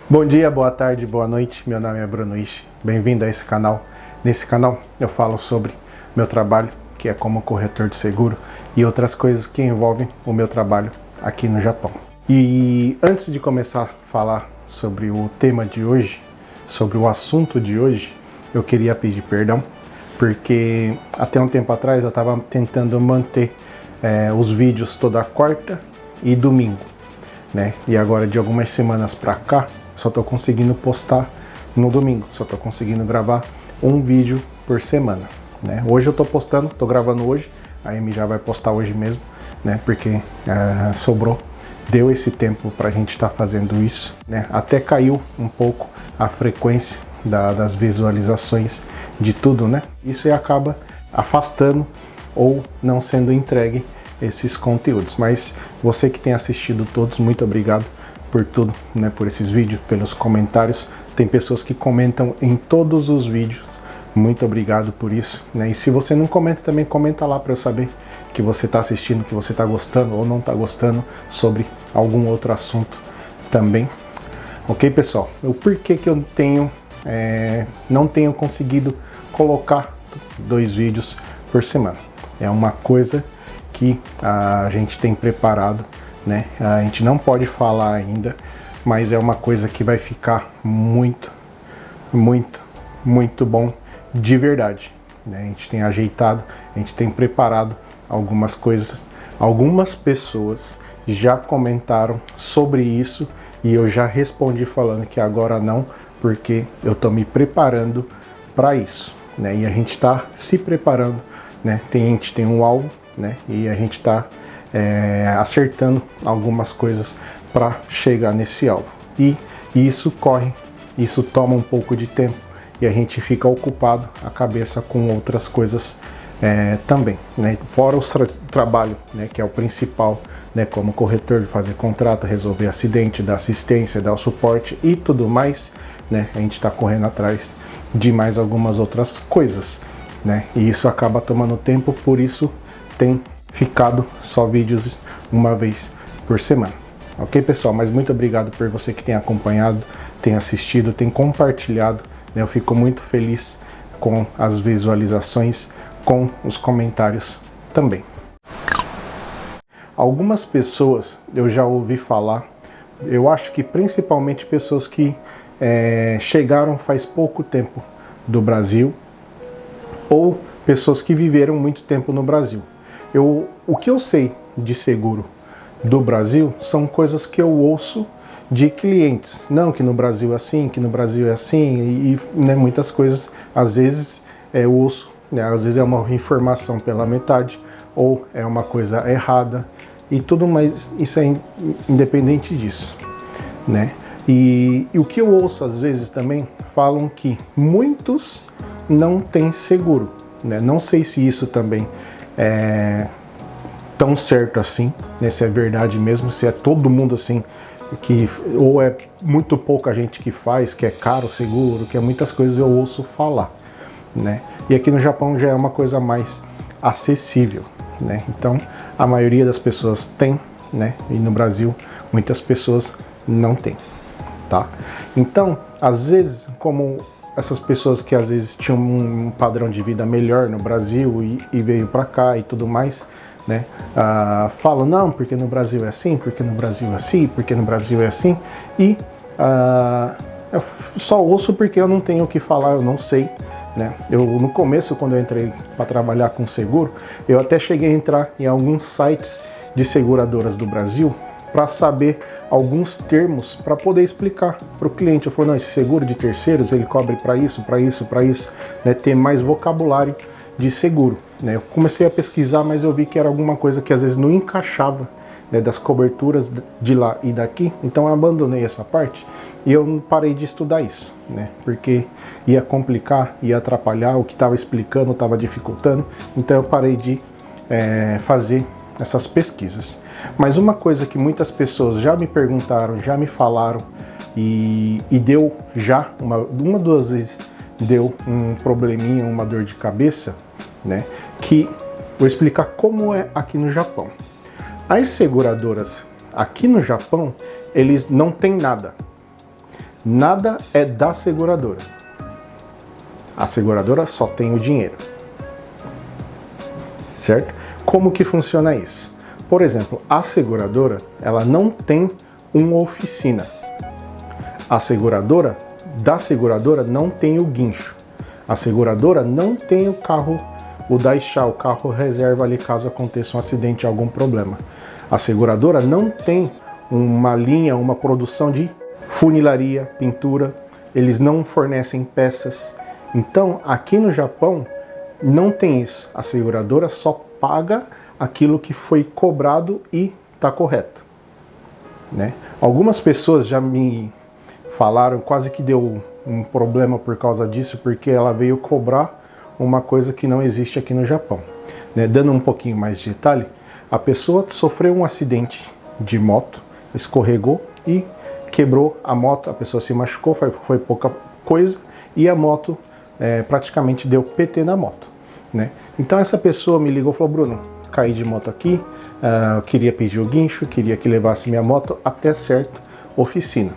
Bom dia, boa tarde, boa noite. Meu nome é Bruno Ishi. Bem-vindo a esse canal. Nesse canal eu falo sobre meu trabalho, que é como corretor de seguro, e outras coisas que envolvem o meu trabalho aqui no Japão. E antes de começar a falar sobre o tema de hoje, sobre o assunto de hoje, eu queria pedir perdão, porque até um tempo atrás eu estava tentando manter os vídeos toda quarta e domingo, né? E agora de algumas semanas para cá, só estou conseguindo postar no domingo, só estou conseguindo gravar um vídeo por semana, né? Hoje eu estou postando, estou gravando hoje, a Amy já vai postar hoje mesmo, né? Porque sobrou, deu esse tempo para a gente estar fazendo isso, né? Até caiu um pouco a frequência das visualizações de tudo, né? Isso acaba afastando ou não sendo entregue esses conteúdos. Mas você que tem assistido todos, muito obrigado por tudo, né? Por esses vídeos, pelos comentários. Tem pessoas que comentam em todos os vídeos. Muito obrigado por isso, né? E se você não comenta também, comenta lá para eu saber que você está assistindo, que você está gostando ou não está gostando sobre algum outro assunto também. Ok, pessoal? O porquê que eu não tenho conseguido colocar 2 vídeos por semana. É uma coisa que a gente tem preparado, né? A gente não pode falar ainda, mas é uma coisa que vai ficar muito bom de verdade, né? A gente tem ajeitado, a gente tem preparado algumas coisas. Algumas pessoas já comentaram sobre isso e eu já respondi falando que agora não, porque eu estou me preparando para isso, né? E a gente está se preparando, né? A gente tem um alvo, né? E a gente está acertando algumas coisas para chegar nesse alvo. E isso toma um pouco de tempo e a gente fica ocupado a cabeça com outras coisas também, né? Fora o trabalho, né? Que é o principal, né? Como corretor, de fazer contrato, resolver acidente, dar assistência, dar o suporte e tudo mais, né? A gente está correndo atrás de mais algumas outras coisas, né? E isso acaba tomando tempo, por isso tem ficado só vídeos uma vez por semana. Ok, pessoal? Mas muito obrigado por você que tem acompanhado, tem assistido, tem compartilhado, né? Eu fico muito feliz com as visualizações, com os comentários também. Algumas pessoas eu já ouvi falar, eu acho que principalmente pessoas que chegaram faz pouco tempo do Brasil, ou pessoas que viveram muito tempo no Brasil. O que eu sei de seguro do Brasil são coisas que eu ouço de clientes. Não, que no Brasil é assim, que no Brasil é assim, né, muitas coisas, às vezes eu ouço, né, às vezes é uma informação pela metade, ou é uma coisa errada, e tudo mais, isso é independente disso, né? E o que eu ouço às vezes também, falam que muitos não têm seguro, né? Não sei se isso também é tão certo assim, né? Se é verdade mesmo, se é todo mundo assim, ou é muito pouca gente que faz, que é caro o seguro, que é muitas coisas eu ouço falar, né? E aqui no Japão já é uma coisa mais acessível, né? Então a maioria das pessoas tem, né? E no Brasil muitas pessoas não têm, tá? Então, às vezes, como essas pessoas que às vezes tinham um padrão de vida melhor no Brasil e veio para cá e tudo mais, né? Falam, não, porque no Brasil é assim, porque no Brasil é assim, porque no Brasil é assim, e eu só ouço porque eu não tenho o que falar, eu não sei, né? No começo, quando eu entrei para trabalhar com seguro, eu até cheguei a entrar em alguns sites de seguradoras do Brasil para saber alguns termos para poder explicar para o cliente. Eu falei, não, esse seguro de terceiros ele cobre para isso, para isso, para isso, né? Ter mais vocabulário de seguro, né? Eu comecei a pesquisar, mas eu vi que era alguma coisa que às vezes não encaixava, né, das coberturas de lá e daqui, então eu abandonei essa parte e eu parei de estudar isso, né? Porque ia complicar, ia atrapalhar, o que estava explicando estava dificultando, então eu parei de fazer essas pesquisas. Mas uma coisa que muitas pessoas já me perguntaram, já me falaram e deu já, uma duas vezes deu um probleminha, uma dor de cabeça, né? Que vou explicar como é aqui no Japão. As seguradoras aqui no Japão, eles não têm nada. nada é da seguradora. A seguradora só tem o dinheiro. Certo? Como que funciona isso? Por exemplo, a seguradora, ela não tem uma oficina. A seguradora, da seguradora não tem o guincho. A seguradora não tem o carro, o Daishá, o carro reserva ali caso aconteça um acidente, algum problema. A seguradora não tem uma linha, uma produção de funilaria, pintura, eles não fornecem peças. Então, aqui no Japão, não tem isso. A seguradora só paga aquilo que foi cobrado e está correto. Né? Algumas pessoas já me falaram, quase que deu um problema por causa disso, porque ela veio cobrar uma coisa que não existe aqui no Japão. Né? Dando um pouquinho mais de detalhe, a pessoa sofreu um acidente de moto, escorregou e quebrou a moto, a pessoa se machucou, foi pouca coisa, e a moto praticamente deu PT na moto. Né? Então essa pessoa me ligou e falou: Bruno, caí de moto aqui, eu queria pedir o guincho, queria que levasse minha moto até certa oficina.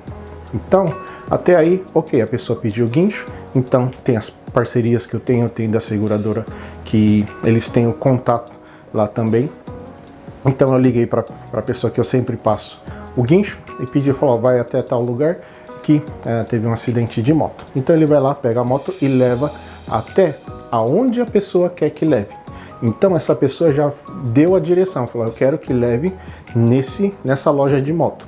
Então, até aí, ok, a pessoa pediu o guincho, então tem as parcerias que eu tenho da seguradora, que eles têm o contato lá também. Então eu liguei para a pessoa que eu sempre passo o guincho e pedi, falou: vai até tal lugar que teve um acidente de moto. Então ele vai lá, pega a moto e leva até aonde a pessoa quer que leve. Então essa pessoa já deu a direção, falou: eu quero que leve nessa loja de moto.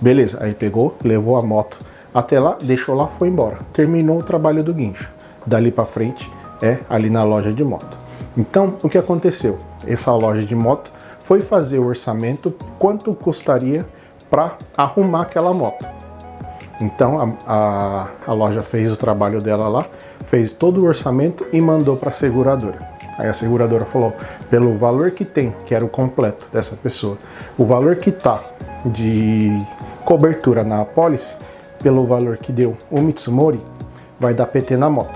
Beleza, aí pegou, levou a moto até lá, deixou lá, foi embora. Terminou o trabalho do guincho. Dali para frente é ali na loja de moto. Então o que aconteceu? Essa loja de moto foi fazer o orçamento, quanto custaria para arrumar aquela moto. Então a loja fez o trabalho dela lá, fez todo o orçamento e mandou para a seguradora. Aí a seguradora falou: pelo valor que tem, que era o completo dessa pessoa, o valor que tá de cobertura na apólice, pelo valor que deu o Mitsumori, vai dar PT na moto.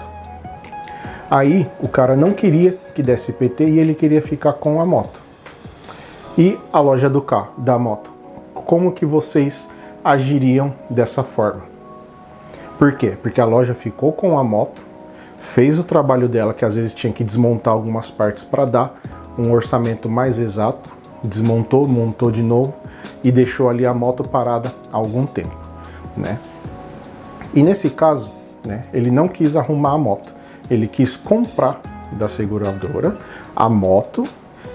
Aí o cara não queria que desse PT e ele queria ficar com a moto. E a loja do carro, da moto, como que vocês agiriam dessa forma? Por quê? Porque a loja ficou com a moto, fez o trabalho dela, que às vezes tinha que desmontar algumas partes para dar um orçamento mais exato, desmontou, montou de novo e deixou ali a moto parada há algum tempo, né? E nesse caso, né, ele não quis arrumar a moto, ele quis comprar da seguradora a moto.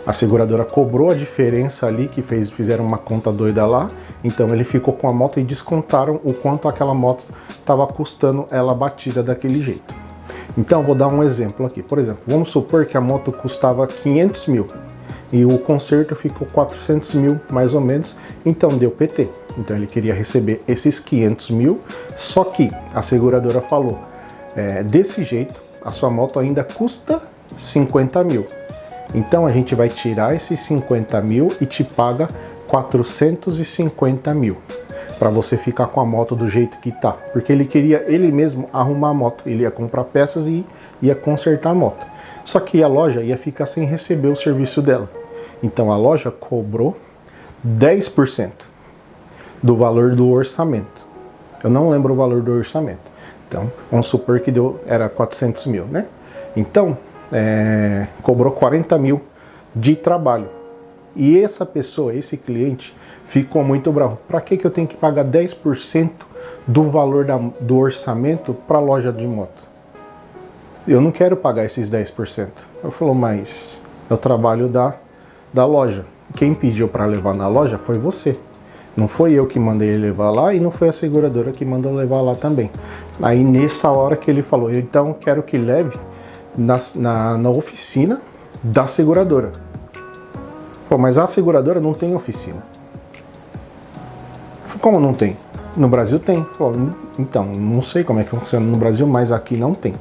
A seguradora cobrou a diferença ali, que fizeram uma conta doida lá, então ele ficou com a moto e descontaram o quanto aquela moto estava custando ela batida daquele jeito. Então vou dar um exemplo aqui, por exemplo, vamos supor que a moto custava 500 mil e o conserto ficou 400 mil mais ou menos, então deu PT. Então ele queria receber esses 500 mil, só que a seguradora falou: desse jeito a sua moto ainda custa 50 mil. Então a gente vai tirar esses 50 mil e te paga 450 mil para você ficar com a moto do jeito que tá. Porque ele queria ele mesmo arrumar a moto, ele ia comprar peças e ia consertar a moto. Só que a loja ia ficar sem receber o serviço dela. Então a loja cobrou 10% do valor do orçamento. Eu não lembro o valor do orçamento. Então vamos supor que era 400 mil, né? Então cobrou 40 mil de trabalho. E essa pessoa, esse cliente, ficou muito bravo. Para que eu tenho que pagar 10% do valor do orçamento para a loja de moto? Eu não quero pagar esses 10%. Eu falo: mas é o trabalho da loja. Quem pediu para levar na loja foi você. Não foi eu que mandei ele levar lá e não foi a seguradora que mandou levar lá também. Aí nessa hora que ele falou: então quero que leve na oficina da seguradora. Pô, mas a seguradora não tem oficina. Como não tem? No Brasil tem. Pô, então, não sei como é que funciona no Brasil, mas aqui não tem.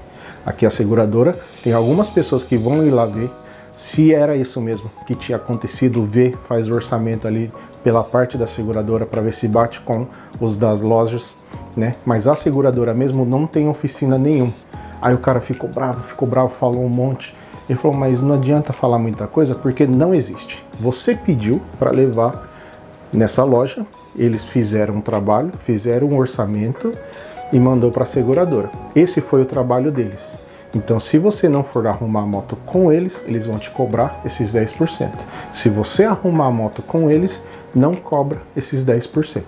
Aqui a seguradora tem algumas pessoas que vão ir lá ver se era isso mesmo que tinha acontecido, faz o orçamento ali pela parte da seguradora para ver se bate com os das lojas, né? Mas a seguradora mesmo não tem oficina nenhuma. Aí o cara ficou bravo, falou um monte. Ele falou: mas não adianta falar muita coisa porque não existe. Você pediu para levar nessa loja eles fizeram um trabalho, fizeram um orçamento e mandou para a seguradora. Esse foi o trabalho deles. Então, se você não for arrumar a moto com eles, eles vão te cobrar esses 10%. Se você arrumar a moto com eles, não cobra esses 10%.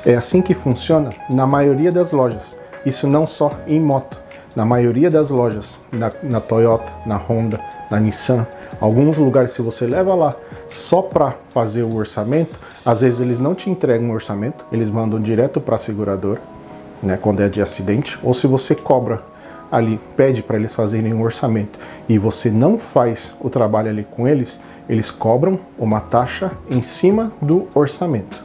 É assim que funciona na maioria das lojas. Isso não só em moto. Na maioria das lojas, na Toyota, na Honda, na Nissan, alguns lugares, se você leva lá só para fazer o orçamento, às vezes eles não te entregam o orçamento, eles mandam direto para a seguradora, né, quando é de acidente, ou se você cobra ali, pede para eles fazerem um orçamento e você não faz o trabalho ali com eles, eles cobram uma taxa em cima do orçamento.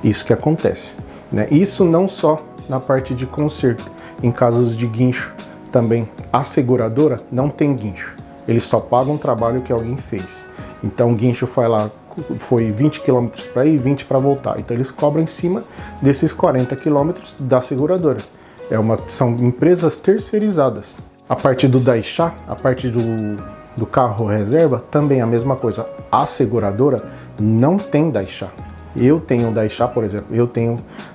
Isso que acontece, né? Isso não só na parte de conserto, em casos de guincho também. A seguradora não tem guincho, eles só pagam o trabalho que alguém fez. Então o guincho foi 20 km para ir, 20 para voltar. Então eles cobram em cima desses 40 km da seguradora. São empresas terceirizadas. A parte do Daisha, a parte do carro reserva, também é a mesma coisa. A seguradora não tem Daisha. Eu tenho um Daisha, por exemplo,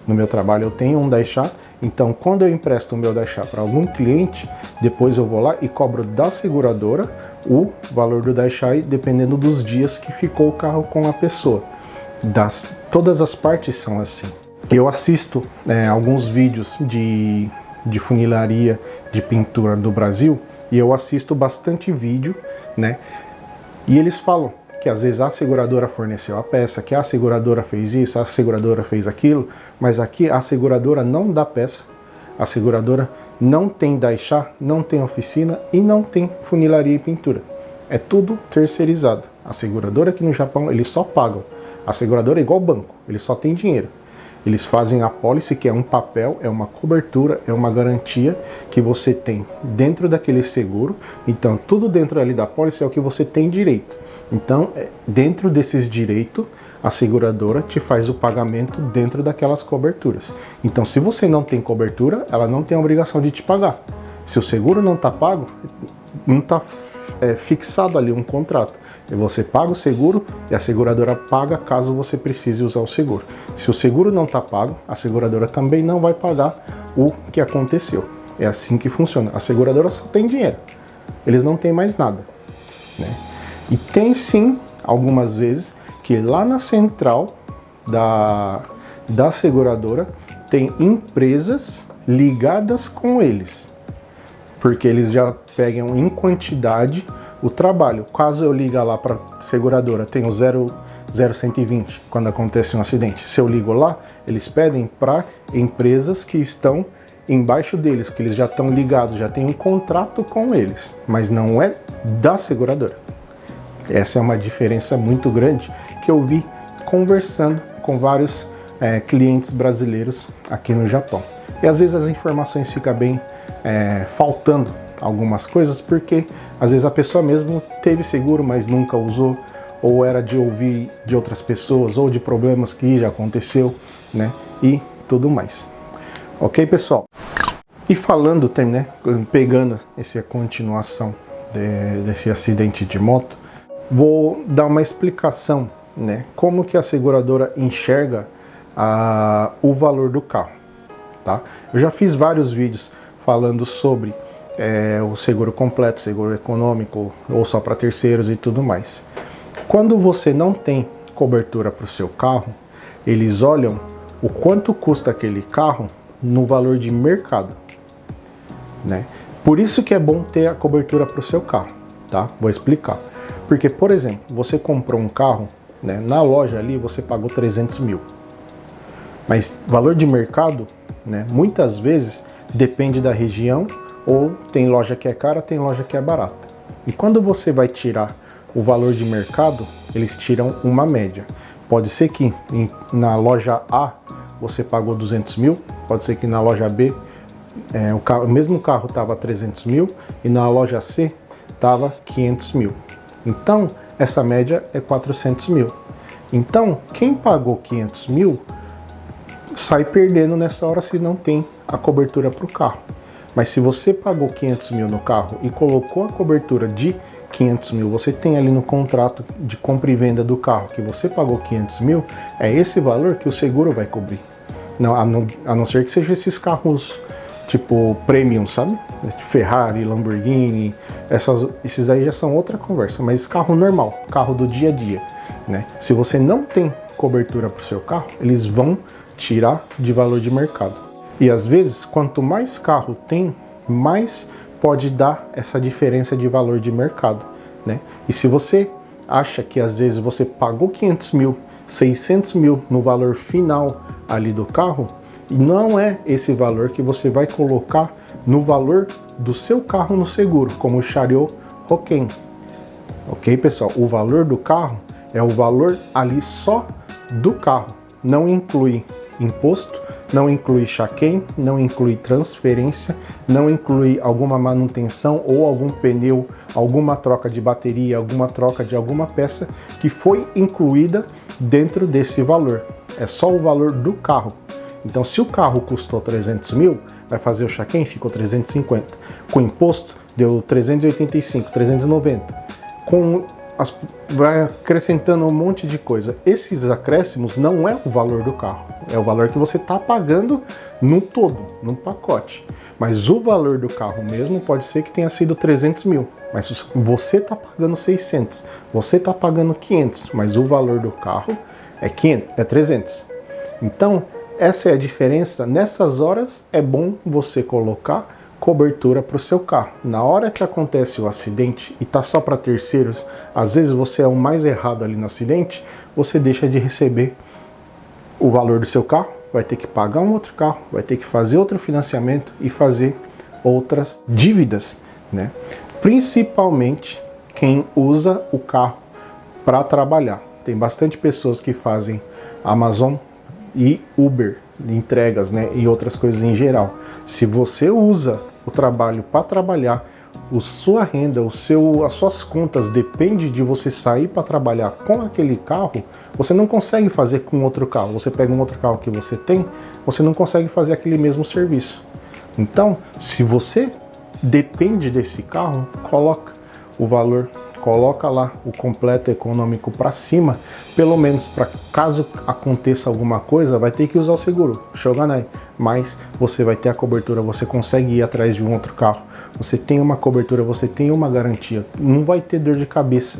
no meu trabalho eu tenho um Daisha, então quando eu empresto o meu Daisha para algum cliente, depois eu vou lá e cobro da seguradora o valor do Daisha, dependendo dos dias que ficou o carro com a pessoa. Todas as partes são assim. Eu assisto alguns vídeos de funilaria, de pintura do Brasil, e eu assisto bastante vídeo, né? E eles falam que às vezes a seguradora forneceu a peça, que a seguradora fez isso, a seguradora fez aquilo, mas aqui a seguradora não dá peça, a seguradora não tem Daisha, não tem oficina e não tem funilaria e pintura. É tudo terceirizado. A seguradora aqui no Japão, eles só pagam. A seguradora é igual banco, eles só têm dinheiro. Eles fazem a pólice, que é um papel, é uma cobertura, é uma garantia que você tem dentro daquele seguro. Então, tudo dentro ali da pólice é o que você tem direito. Então, dentro desses direitos, a seguradora te faz o pagamento dentro daquelas coberturas. Então, se você não tem cobertura, ela não tem a obrigação de te pagar. Se o seguro não está pago, não está fixado ali um contrato. Você paga o seguro e a seguradora paga caso você precise usar o seguro. Se o seguro não está pago, a seguradora também não vai pagar o que aconteceu. É assim que funciona. A seguradora só tem dinheiro. Eles não têm mais nada, né? E tem sim, algumas vezes, que lá na central da seguradora tem empresas ligadas com eles. Porque eles já pegam em quantidade o trabalho. Caso eu liga lá para a seguradora, tem o 0120 quando acontece um acidente. Se eu ligo lá, eles pedem para empresas que estão embaixo deles, que eles já estão ligados, já tem um contrato com eles, mas não é da seguradora. Essa é uma diferença muito grande que eu vi conversando com vários clientes brasileiros aqui no Japão. E às vezes as informações ficam bem faltando algumas coisas, porque às vezes a pessoa mesmo teve seguro, mas nunca usou, ou era de ouvir de outras pessoas, ou de problemas que já aconteceu, né? E tudo mais. Ok, pessoal? E falando, né, pegando essa continuação desse acidente de moto, vou dar uma explicação, né? Como que a seguradora enxerga o valor do carro, tá? Eu já fiz vários vídeos falando sobre o seguro completo, seguro econômico, ou só para terceiros e tudo mais. Quando você não tem cobertura para o seu carro, eles olham o quanto custa aquele carro no valor de mercado, né? Por isso que é bom ter a cobertura para o seu carro, tá? Vou explicar. Porque, por exemplo, você comprou um carro, né, na loja ali você pagou 300 mil. Mas valor de mercado, né, muitas vezes depende da região, ou tem loja que é cara, tem loja que é barata. E quando você vai tirar o valor de mercado, eles tiram uma média. Pode ser que na loja A você pagou 200 mil, pode ser que na loja B o mesmo carro estava 300 mil e na loja C estava 500 mil. Então, essa média é 400 mil. Então, quem pagou 500 mil sai perdendo nessa hora se não tem a cobertura para o carro. Mas se você pagou 500 mil no carro e colocou a cobertura de 500 mil, você tem ali no contrato de compra e venda do carro que você pagou 500 mil, é esse valor que o seguro vai cobrir. Não, a não ser que sejam esses carros tipo premium, sabe? Ferrari, Lamborghini, esses aí já são outra conversa, mas carro normal, carro do dia a dia, né? Se você não tem cobertura para o seu carro, eles vão tirar de valor de mercado. E às vezes, quanto mais carro tem, mais pode dar essa diferença de valor de mercado, né? E se você acha que às vezes você pagou 500 mil, 600 mil no valor final ali do carro, e não é esse valor que você vai colocar no valor do seu carro no seguro, como o Chariot Roquem. Ok, pessoal? O valor do carro é o valor ali só do carro. Não inclui imposto, não inclui chaquém, não inclui transferência, não inclui alguma manutenção ou algum pneu, alguma troca de bateria, alguma troca de alguma peça que foi incluída dentro desse valor. É só o valor do carro. Então, se o carro custou 300 mil, vai fazer o chaquém, ficou 350. Com imposto, deu 385, 390. Vai acrescentando um monte de coisa. Esses acréscimos não é o valor do carro, é o valor que você está pagando no todo, no pacote. Mas o valor do carro mesmo pode ser que tenha sido 300 mil, mas você está pagando 600, você está pagando 500, mas o valor do carro é 500, é 300. Então, essa é a diferença. Nessas horas é bom você colocar cobertura para o seu carro. Na hora que acontece o acidente e tá só para terceiros, às vezes você é o mais errado ali no acidente, você deixa de receber o valor do seu carro, vai ter que pagar um outro carro, vai ter que fazer outro financiamento e fazer outras dívidas, né? Principalmente quem usa o carro para trabalhar. Tem bastante pessoas que fazem Amazon e Uber, entregas, né, e outras coisas em geral. Se você usa o trabalho para trabalhar, a sua renda, as suas contas depende de você sair para trabalhar com aquele carro, você não consegue fazer com outro carro. Você pega um outro carro que você tem, você não consegue fazer aquele mesmo serviço. Então, se você depende desse carro, coloca o valor, coloca lá o completo econômico para cima, pelo menos para caso aconteça alguma coisa, vai ter que usar o seguro, Shogunai, mas você vai ter a cobertura, você consegue ir atrás de um outro carro, você tem uma cobertura, você tem uma garantia, não vai ter dor de cabeça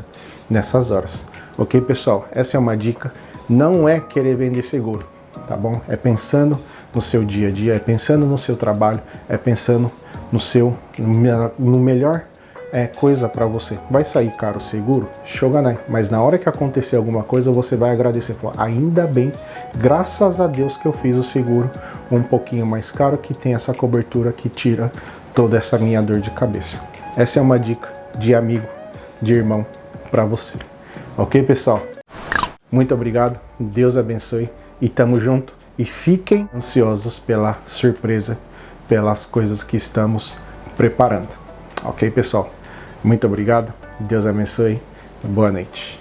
nessas horas. Ok, pessoal? Essa é uma dica, não é querer vender seguro, tá bom? É pensando no seu dia a dia, é pensando no seu trabalho, é pensando no melhor coisa para você. Vai sair caro o seguro? Shogunai. Mas na hora que acontecer alguma coisa, você vai agradecer. Falar, ainda bem, graças a Deus que eu fiz o seguro um pouquinho mais caro, que tem essa cobertura que tira toda essa minha dor de cabeça. Essa é uma dica de amigo, de irmão para você. Ok, pessoal? Muito obrigado. Deus abençoe e tamo junto. E fiquem ansiosos pela surpresa, pelas coisas que estamos preparando. Ok, pessoal? Muito obrigado, Deus abençoe, boa noite.